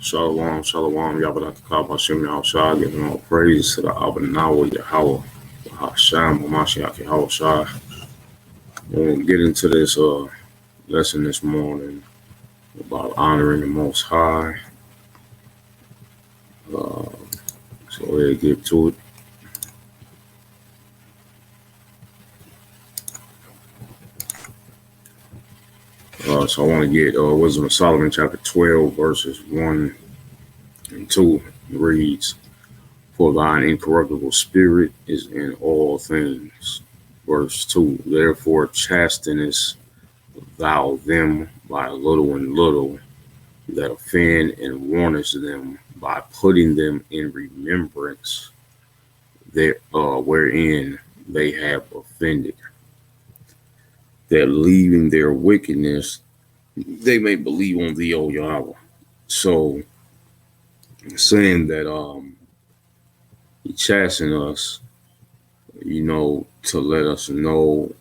Shalom, shalom, Yabarakah, Bashem Yahushua, giving all praise to the Abanawa, Yahawah, Hashem, Mashiach, Yahushua. We'll get into this lesson this morning about honoring the Most High. So we'll get to it. So I want to get Wisdom of Solomon, chapter 12, verses 1 and 2. It reads, "For thine incorruptible spirit is in all things." Verse 2, "Therefore chastenest thou them by little and little that offend, and warnest them by putting them in remembrance wherein they have offended, that leaving their wickedness they may believe on thee, O Yahawah." So saying that he chastened us, to let us know,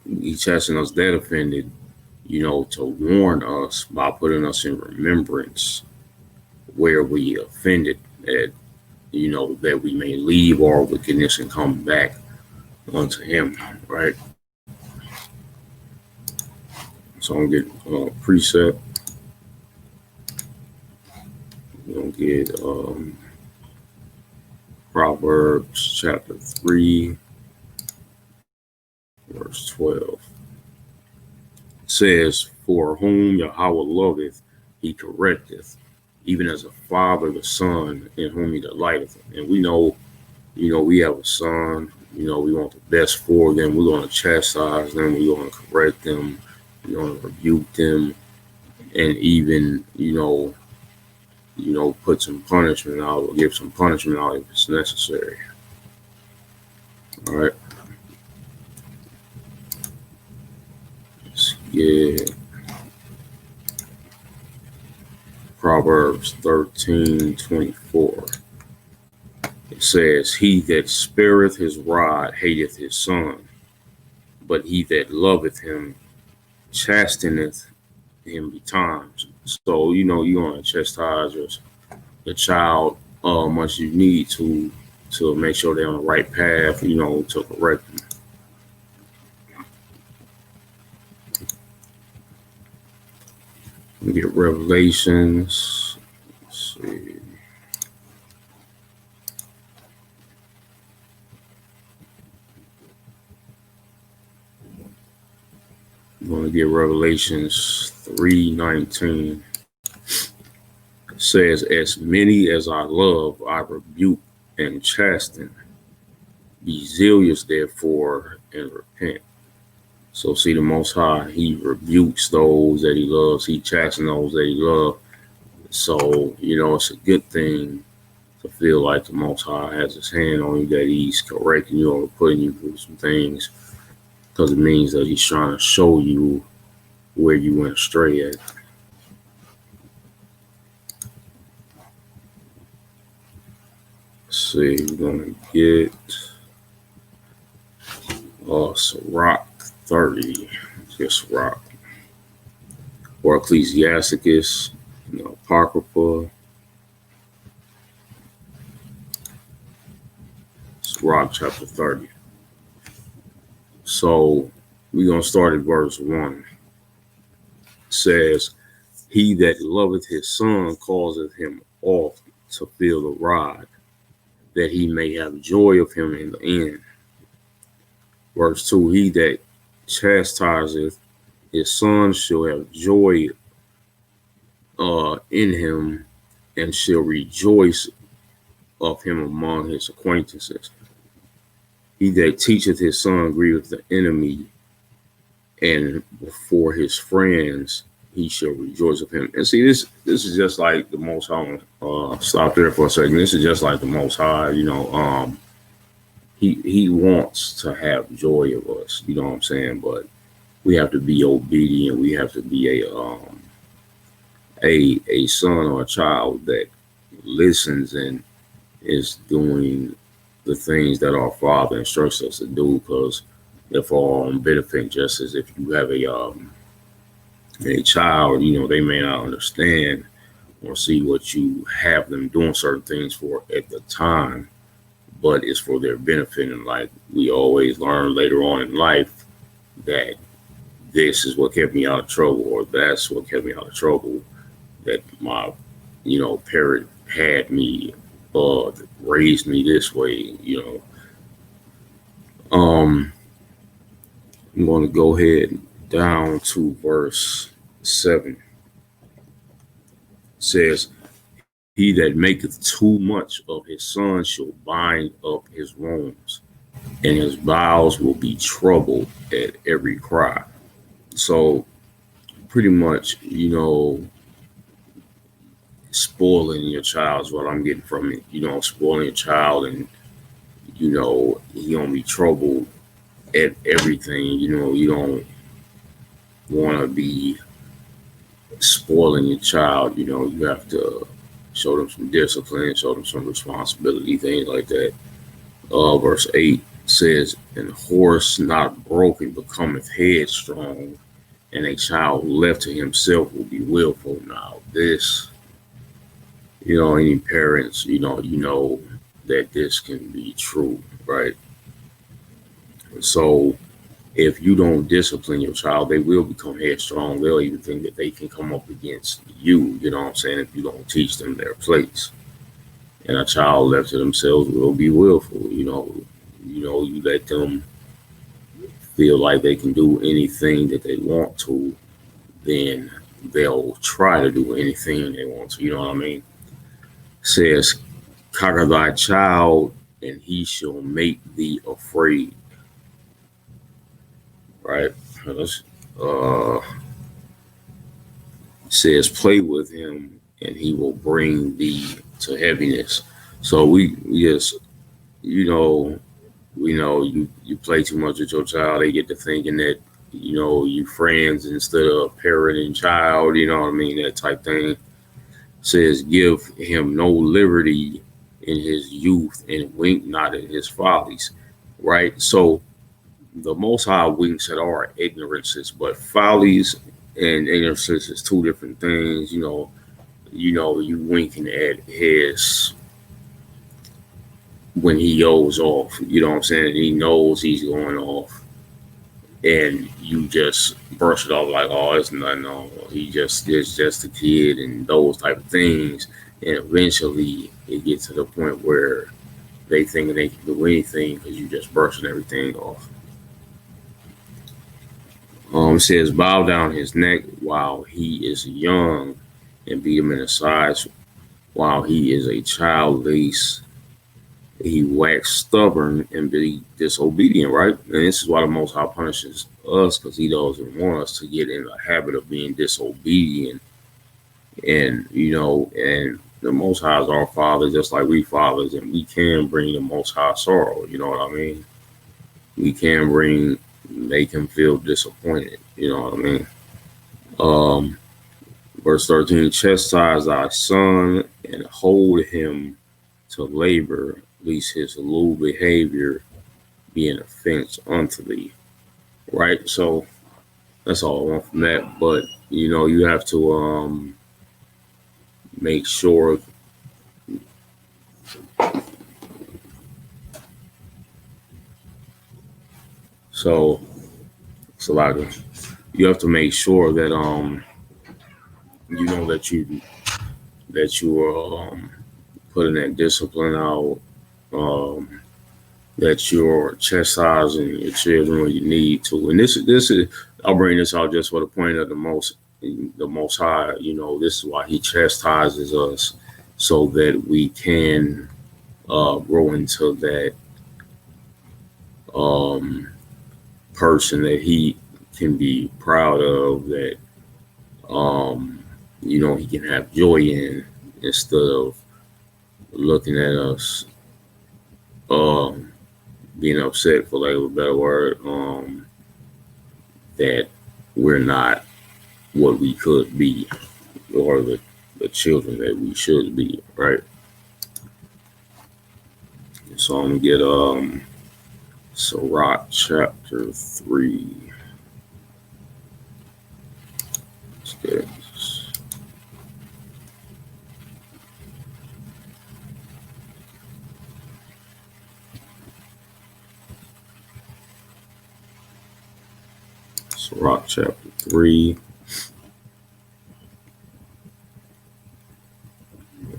he chastened us that offended, to warn us by putting us in remembrance where we offended, that that we may leave our wickedness and come back unto him, right? So I'm gonna get precept. We're gonna get Proverbs chapter 3, verse 12. It says, "For whom Yahawah loveth, he correcteth, even as a father the son in whom he delighteth." And we know, we have a son, we want the best for them. We're going to chastise them. We're going to correct them. We're going to rebuke them. And even, put some punishment out, or give some punishment out if it's necessary. All right. Let's get Proverbs 13:24. It says, "He that spareth his rod hateth his son, but he that loveth him chasteneth him betimes." So, you're going to chastise your child much you need to make sure they're on the right path, to correct them. We get Revelations. Let's see. I'm going to get Revelations 3:19. It says, "As many as I love, I rebuke and chasten. Be zealous, therefore, and repent." So see, the Most High, he rebukes those that he loves. He chastens those that he loves. So, it's a good thing to feel like the Most High has his hand on you, that he's correcting you or putting you through some things, because it means that he's trying to show you where you went astray at. Let's see, we're going to get Sirach 30. Let's get Sirach. Or Ecclesiasticus, Apocrypha. Sirach chapter 30. So we're going to start at verse 1. It says, "He that loveth his son causeth him oft to feel the rod, that he may have joy of him in the end." Verse 2, "He that chastiseth his son shall have joy in him, and shall rejoice of him among his acquaintances. He that teacheth his son grieveth the enemy, and before his friends he shall rejoice of him." And see, this is just like the Most High. Stop there for a second. This is just like the Most High. He wants to have joy of us. You know what I'm saying? But we have to be obedient. We have to be a son or a child that listens and is doing the things that our Father instructs us to do, because they're for our own benefit. Just as if you have a child, they may not understand or see what you have them doing certain things for at the time, but it's for their benefit. And like we always learn later on in life that this is what kept me out of trouble, or that's what kept me out of trouble. That my, parent had me, raised me this way. Um, I'm going to go ahead down to verse 7. It says, "He that maketh too much of his son shall bind up his wounds, and his bowels will be troubled at every cry." So pretty much, spoiling your child is what I'm getting from it. Spoiling your child, and he gonna be troubled at everything. You don't want to be spoiling your child. You have to show them some discipline, show them some responsibility, things like that. Verse 8 says, "And horse not broken becometh headstrong, and a child left to himself will be willful." Now, this, any parents, you know that this can be true, right? So, if you don't discipline your child, they will become headstrong. They'll even think that they can come up against you, you know what I'm saying, if you don't teach them their place. And a child left to themselves will be willful. You let them feel like they can do anything that they want to, then they'll try to do anything they want to. You know what I mean? It says, "Conquer thy child, and he shall make thee afraid." Right? Uh, says, "Play with him, and he will bring thee to heaviness." So we just, you know, we know you play too much with your child, they get to thinking that you friends instead of parent and child. You know what I mean? That type thing. Says, "Give him no liberty in his youth, and wink not at his follies." Right. So the Most High winks at our ignorances, but follies and ignorances is two different things. You winking at his when he goes off. You know what I'm saying? He knows he's going off, and you just brush it off like, "Oh, it's nothing. No, it's just a kid," and those type of things. And eventually, it gets to the point where they think they can do anything because you just brushing everything off. It says, "Bow down his neck while he is young, and beat him in the sides while he is a child, lest he wax stubborn and be disobedient." Right? And this is why the Most High punishes us, because he doesn't want us to get in the habit of being disobedient. And the Most High is our Father, just like we fathers, and we can bring the Most High sorrow. You know what I mean? We can make him feel disappointed. You know what I mean? Um, Verse 13, "Chastise thy son, and hold him to labor, lest his lewd behavior be an offense unto thee." Right? So that's all I want from that. But you have to make sure. So Salaga, you have to make sure that that you are putting that discipline out, um, that you're chastising your children when you need to. And this is I'll bring this out just for the point of the most high. This is why he chastises us, so that we can grow into that um, person that he can be proud of, that he can have joy in, instead of looking at us um, being upset, for lack of a better word, that we're not what we could be, or the children that we should be, right? So I'm gonna get Sirach chapter 3. Let's get Sirach chapter 3.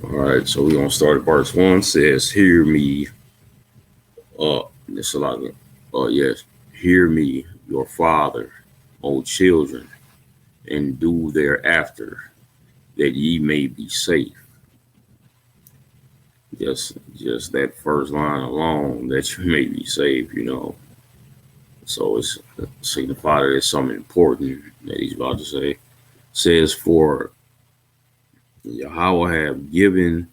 All right, so we're going to start at verse 1. It says, Hear me. It's a lot of, yes. Hear me, your father, O children, and do thereafter, that ye may be safe. Just that first line alone, that you may be safe, So it's signified that it's something important that he's about to say. It says, For YAHAWAH have given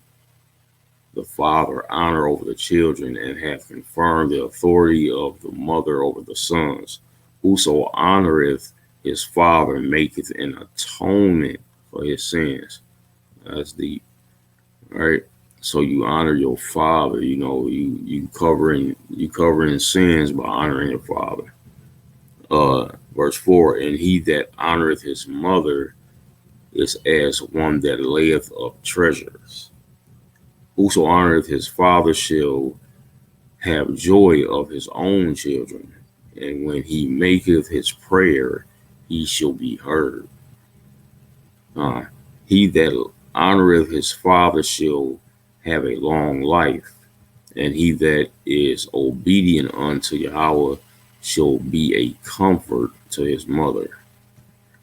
the father honor over the children, and have confirmed the authority of the mother over the sons. Whoso honoreth his father maketh an atonement for his sins. That's deep. All right. So you honor your father, you covering sins by honoring your father. Verse 4, and he that honoreth his mother is as one that layeth up treasures. Whoso honoreth his father shall have joy of his own children, and when he maketh his prayer, he shall be heard. He that honoreth his father shall have a long life, and he that is obedient unto Yahweh shall be a comfort to his mother.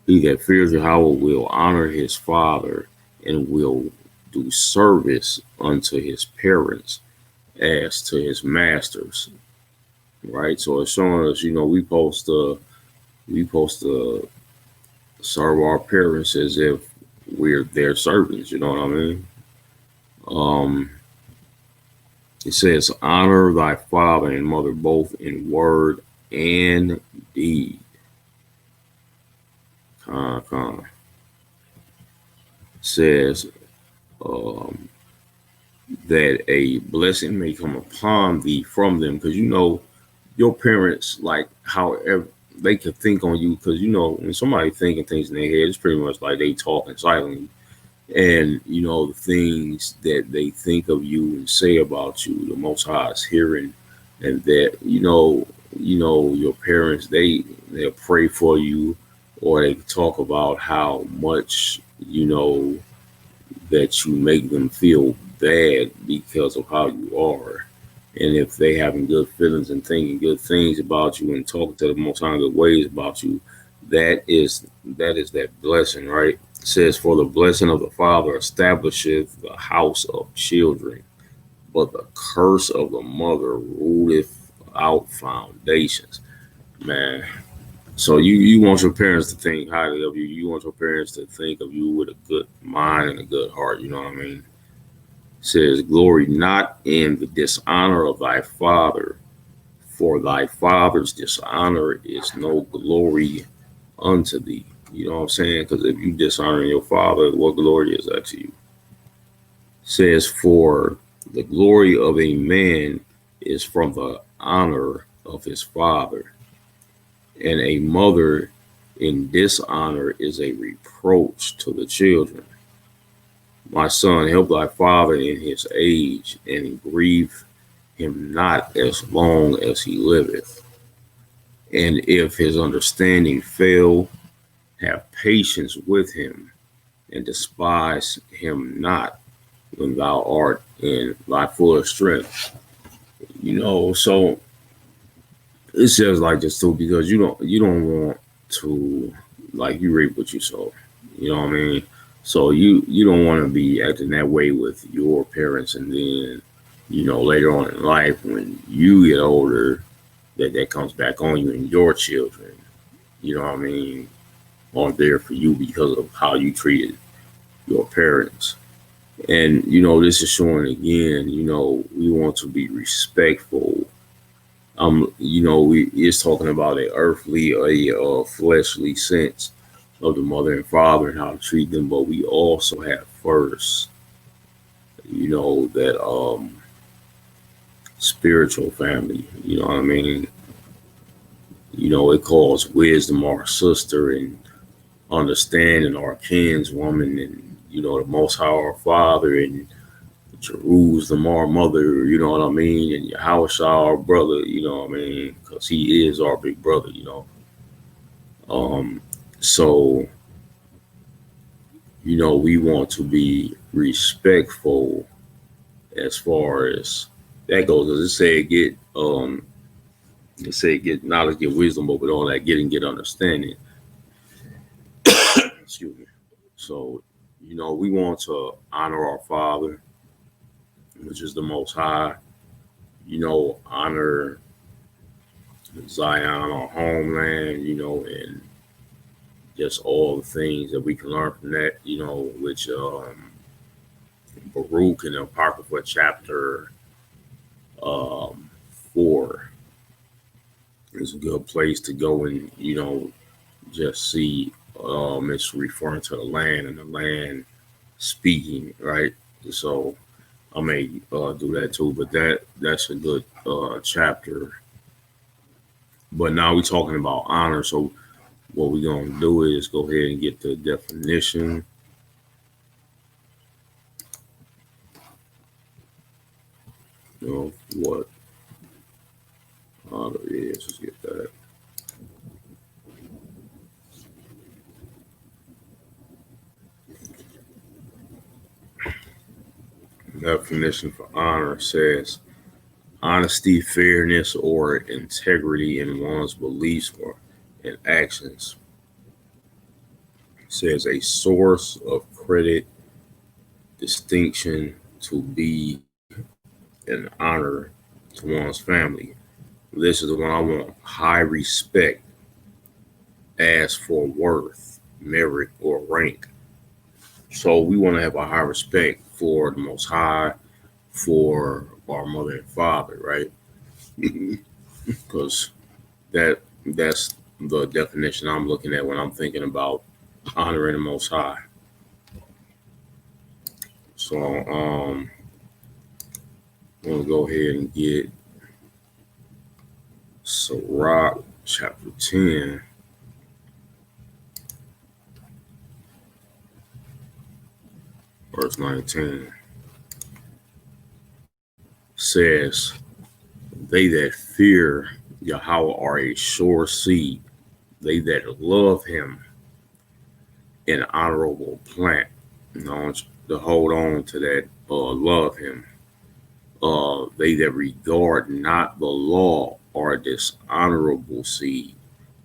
He that fears Yahweh will honor his father, and will do service unto his parents as to his masters. Right? So it's showing us, we supposed to serve our parents as if we're their servants, you know what I mean? It says, honor thy father and mother both in word and deed. It says that a blessing may come upon thee from them, because your parents, like, however they could think on you, because when somebody thinking things in their head, it's pretty much like they talking silently. And the things that they think of you and say about you, the Most High is hearing. And that your parents, they'll pray for you, or they talk about how much that you make them feel bad because of how you are. And if they having good feelings and thinking good things about you and talking to the Most High in good ways about you, that is that blessing, right? It says, for the blessing of the father establisheth the house of children, but the curse of the mother rooteth out foundations. Man, so you want your parents to think highly of you. You want your parents to think of you with a good mind and a good heart. You know what I mean? It says, glory not in the dishonor of thy father, for thy father's dishonor is no glory unto thee. You know what I'm saying? Because if you dishonor your father, what glory is that to you? It says, for the glory of a man is from the honor of his father, and a mother in dishonor is a reproach to the children. My son, help thy father in his age, and grieve him not as long as he liveth. And if his understanding fail, have patience with him, and despise him not when thou art in thy full strength. So it says like this too, because you don't want to, like, you reap what you sow. You know what I mean? So you don't want to be acting that way with your parents, and then later on in life when you get older, that comes back on you, and your children, you know what I mean, aren't there for you because of how you treated your parents. And this is showing again, we want to be respectful. It's talking about a fleshly sense of the mother and father and how to treat them, but we also have first, that spiritual family. You know what I mean? It calls wisdom our sister, and understanding our kinswoman, and the Most High our father, and Jerusalem our mother. You know what I mean? And Yahawashi our brother. You know what I mean? Because he is our big brother. So, we want to be respectful as far as that goes. As it said get knowledge, get wisdom, but with all that get understanding. Excuse me. So, we want to honor our Father, which is the Most High. Honor Zion, our homeland, and just all the things that we can learn from that, which Baruch in the Apocrypha chapter 4 is a good place to go and, just see it's referring to the land and the land speaking, right? So I may do that too, but that's a good chapter. But now we're talking about honor. So what we're going to do is go ahead and get the definition. What honor is. Let's get that. Definition for honor says honesty, fairness, or integrity in one's beliefs or in actions. It says a source of credit, distinction, to be an honor to one's family. This is the one I want. High respect as for worth, merit, or rank. So we want to have a high respect for the Most High, for our mother and father, right? Because that's the definition I'm looking at when I'm thinking about honoring the Most High. So I'm gonna go ahead and get Sirach chapter 10. Verse 19 says, they that fear Yahawah are a sure seed. They that love him, an honorable plant. To hold on to that, love him. They that regard not the law are dishonorable seed.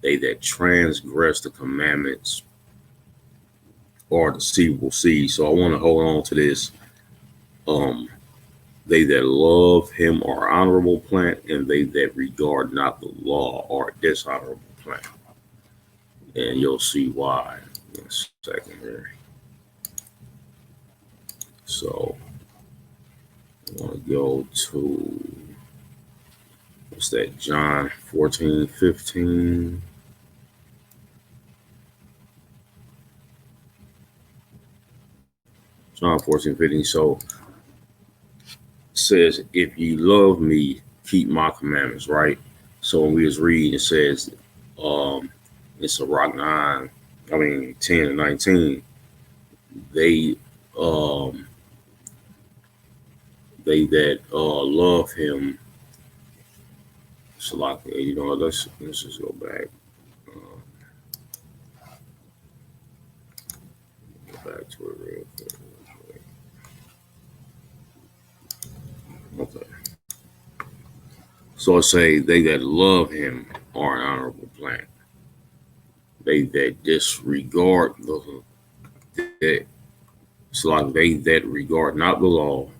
They that transgress the commandments are deceivable seed. So I want to hold on to this. They that love him are honorable plant, and they that regard not the law are dishonorable plant. And you'll see why in a second here. So I want to go to, what's that, John 14:15. John 14:15. So says, if ye love me, keep my commandments, right? So when we was reading, it says, it's a rock 10 and 19. They that love him. So like, let's just go back. Go back to it real quick. Okay. So I say they that love him are an honorable plant. They that disregard it's like they that regard not the law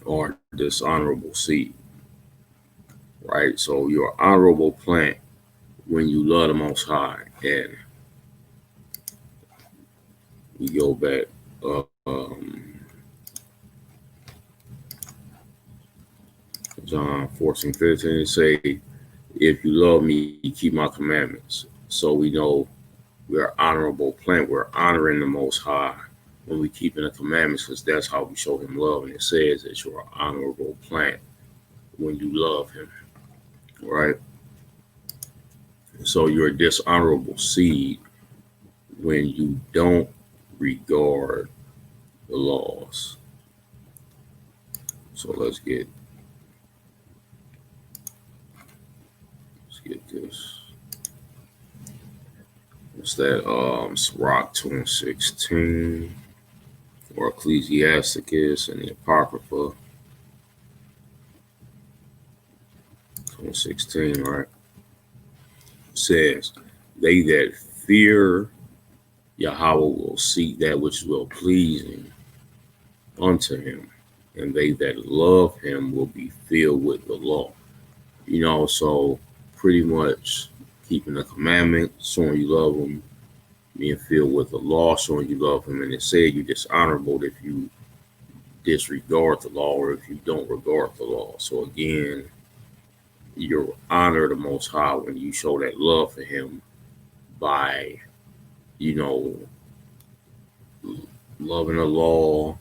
are dishonorable seed. Right? So you're an honorable plant when you love the Most High. And we go back John 14:15 say, if you love me, you keep my commandments. So we know we're honorable plant. We're honoring the Most High when we keep in the commandments, because that's how we show him love. And it says that you're an honorable plant when you love him, right? So you're a dishonorable seed when you don't regard the laws. So let's get this. What's that? Sirach 2:16, or Ecclesiasticus and the Apocrypha 2:16, right? Says, "They that fear Yahweh will seek that which is well pleasing unto him, and they that love him will be filled with the law." So pretty much keeping the commandment, showing you love him, being filled with the law, showing you love him, and it said you're dishonorable if you disregard the law or if you don't regard the law. So again, you honor the Most High when you show that love for him by, you know, loving the law,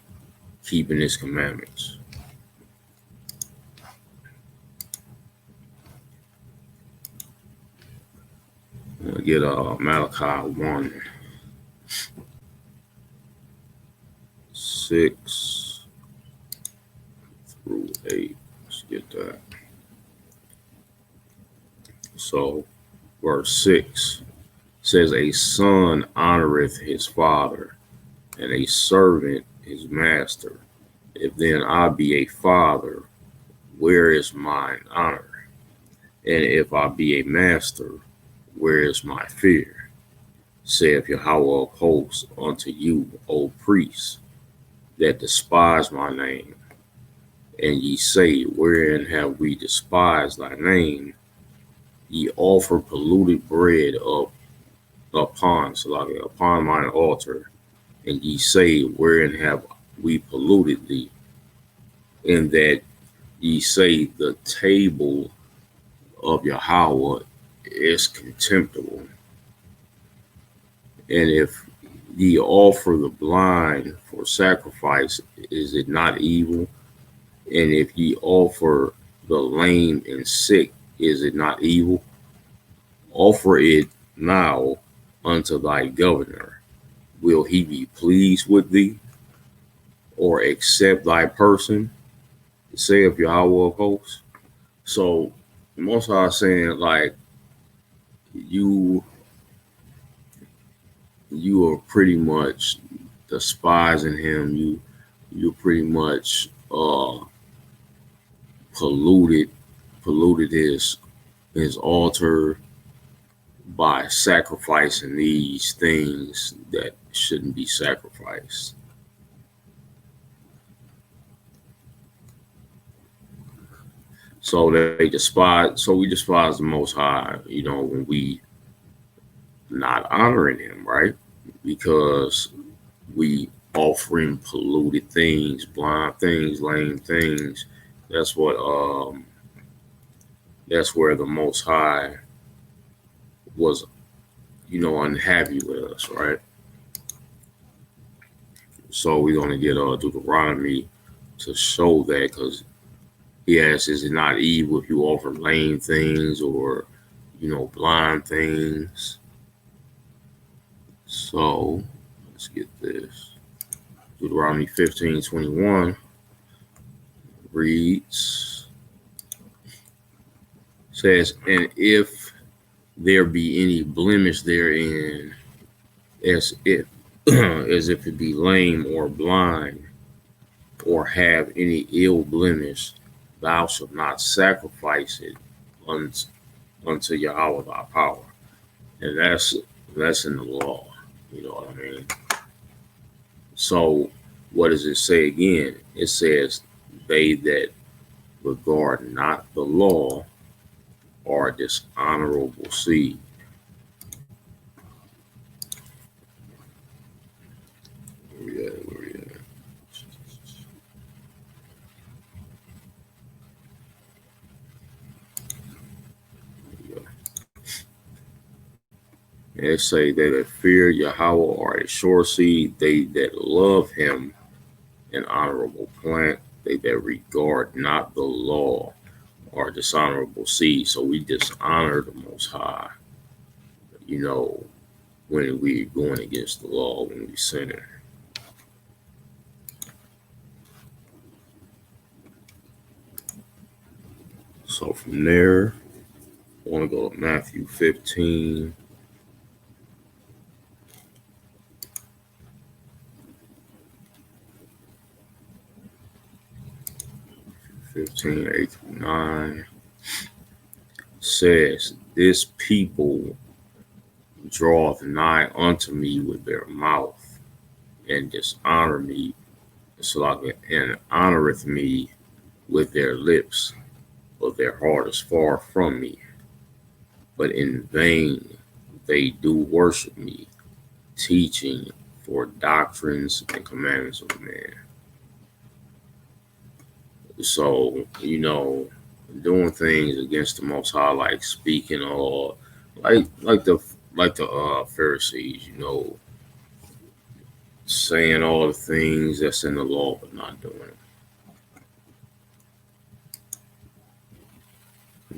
keeping his commandments. I'm gonna get Malachi 1:6-8. Let's get that. So verse 6 says, "A son honoreth his father, and a servant his master. If then I be a father, where is mine honor? And if I be a master, where is my fear? Saith Yahawah of hosts unto you, O priests, that despise my name. And ye say, wherein have we despised thy name? Ye offer polluted bread upon mine altar, and ye say, wherein have we polluted thee? In that ye say, the table of Yahawah is contemptible. And if ye offer the blind for sacrifice, is it not evil? And if ye offer the lame and sick, is it not evil? Offer it now unto thy governor. Will he be pleased with thee, or accept thy person? Saith Yahawah of hosts. So most are saying, like, you are pretty much despising him. You pretty much polluted his altar by sacrificing these things that shouldn't be sacrificed. So we despise the Most High, when we not honoring him, right? Because we offering polluted things, blind things, lame things. That's what that's where the Most High was, unhappy with us, right? So we're gonna get Deuteronomy to show that, because he asks, is it not evil if you offer lame things or blind things? So let's get this. Deuteronomy 15:21 reads, says, and if there be any blemish therein, as if as if it be lame or blind, or have any ill blemish, thou shalt not sacrifice it unto Yahweh thy power. And that's in the law. You know what I mean? So what does it say again? It says, they that regard not the law are dishonorable seed. Where we at? And it say, they that fear Yahweh are a sure seed, they that love him an honorable plant, they that regard not the law are dishonorable seed. So we dishonor the Most High, when we going against the law, when we sinning. So from there, I want to go to Matthew 15, 15, 8 through 9 says, This people draweth nigh unto me with their mouth, and dishonor me, and honoreth me with their lips, but their heart is far from me. But in vain they do worship me, teaching for doctrines and commandments of man. So, doing things against the Most High, like speaking or like the Pharisees, saying all the things that's in the law but not doing it.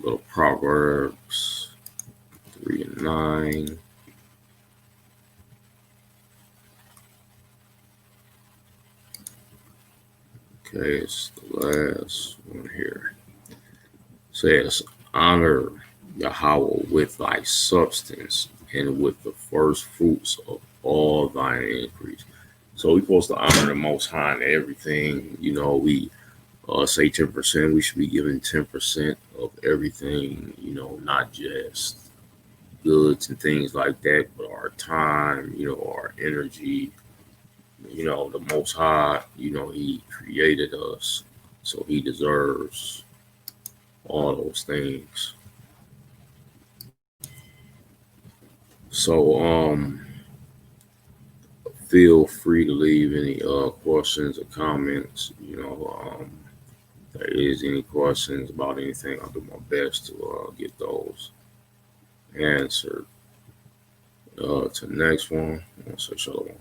Go to Proverbs 3:9. Okay, it's the last one here. It says, Honor Yahawah with thy substance and with the first fruits of all thine increase. So we're supposed to honor the Most High in everything. We say 10%. We should be giving 10% of everything. Not just goods and things like that, but our time. Our energy. The Most High. He created us, so He deserves all those things. So feel free to leave any questions or comments. If there is any questions about anything, I'll do my best to get those answered. To the next one, I'll say shalom.